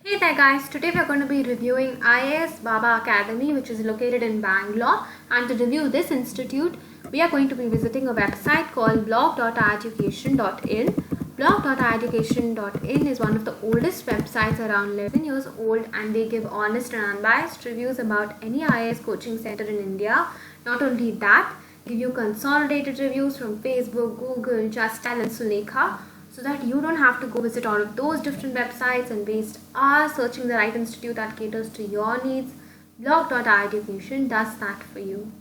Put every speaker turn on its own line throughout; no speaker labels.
Hey there guys, today we are going to be reviewing IAS Baba Academy, which is located in Bangalore, and to review this institute we are going to be visiting a website called blog.education.in. Blog.education.in is one of the oldest websites, around 11 years old, and they give honest and unbiased reviews about any IAS coaching center in India. Not only that, give you consolidated reviews from Facebook, Google, Justdial and Sulekha, so that you don't have to go visit all of those different websites and waste hours searching the right institute that caters to your needs. Blog.education does that for you.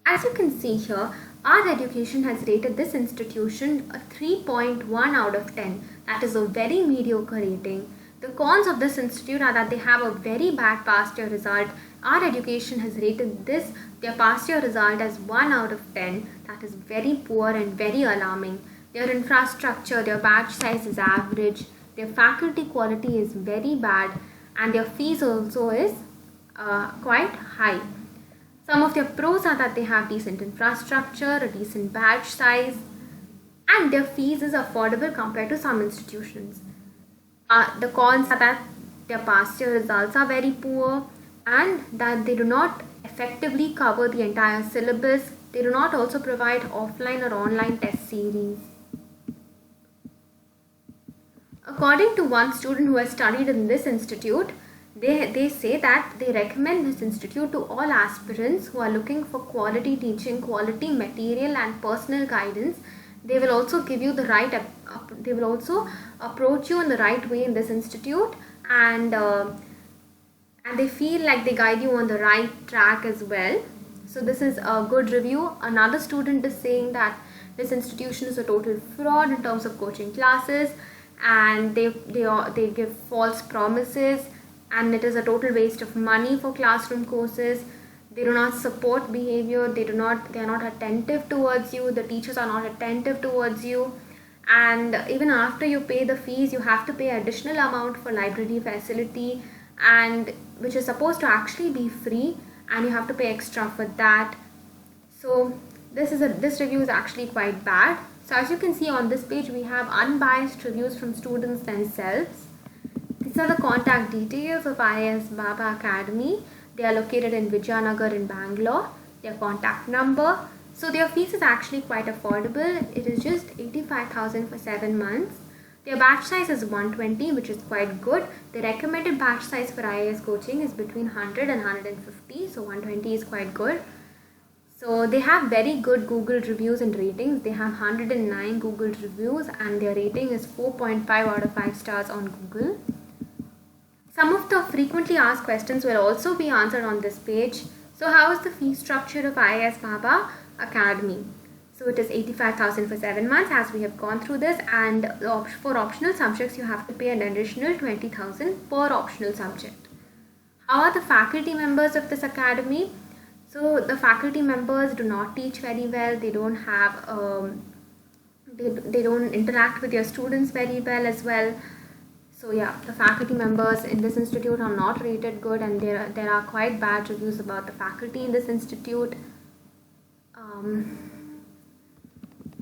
As you can see here, Our Education has rated this institution a 3.1 out of 10. That is a very mediocre rating. The cons of this institute are that they have a very bad past year result. Our Education has rated their past year result as 1 out of 10. That is very poor and very alarming. Their infrastructure, their batch size is average, their faculty quality is very bad, and their fees also is quite high. Some of their pros are that they have decent infrastructure, a decent batch size, and their fees is affordable compared to some institutions. The cons are that their past year results are very poor and that they do not effectively cover the entire syllabus. They do not also provide offline or online test series. According to one student who has studied in this institute, they say that they recommend this institute to all aspirants who are looking for quality teaching, quality material and personal guidance. They will also give you the right, they will also approach you in the right way in this institute, and they feel like they guide you on the right track as well. So this is a good review. Another student is saying that this institution is a total fraud in terms of coaching classes, and they give false promises, and it is a total waste of money for classroom courses. They do not support behavior, they are not attentive towards you, the teachers are not attentive towards you, and even after you pay the fees, you have to pay additional amount for library facility, and which is supposed to actually be free, and you have to pay extra for that. So this review is actually quite bad. So as you can see on this page, we have unbiased reviews from students themselves. These are the contact details of IAS Baba Academy. They are located in Vijayanagar in Bangalore. Their contact number. So their fees is actually quite affordable. It is just 85,000 for 7 months. Their batch size is 120, which is quite good. The recommended batch size for IAS coaching is between 100 and 150. So 120 is quite good. So they have very good Google reviews and ratings. They have 109 Google reviews and their rating is 4.5 out of 5 stars on Google. Some of the frequently asked questions will also be answered on this page. So how is the fee structure of IAS Baba Academy? So it is 85,000 for 7 months, as we have gone through this, and for optional subjects you have to pay an additional 20,000 per optional subject. How are the faculty members of this academy? So the faculty members do not teach very well. They don't have they don't interact with your students very well as well. So yeah, the faculty members in this institute are not rated good, and there are quite bad reviews about the faculty in this institute.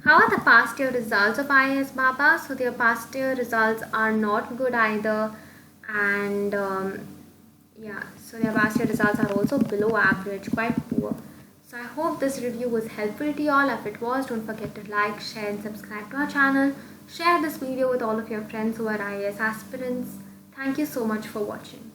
How are the past year results of IAS Baba? So their past year results are not good either, and yeah, so their past year results are also below average, quite poor. So I hope this review was helpful to you all. If it was, don't forget to like, share and subscribe to our channel. Share this video with all of your friends who are IAS aspirants. Thank you so much for watching.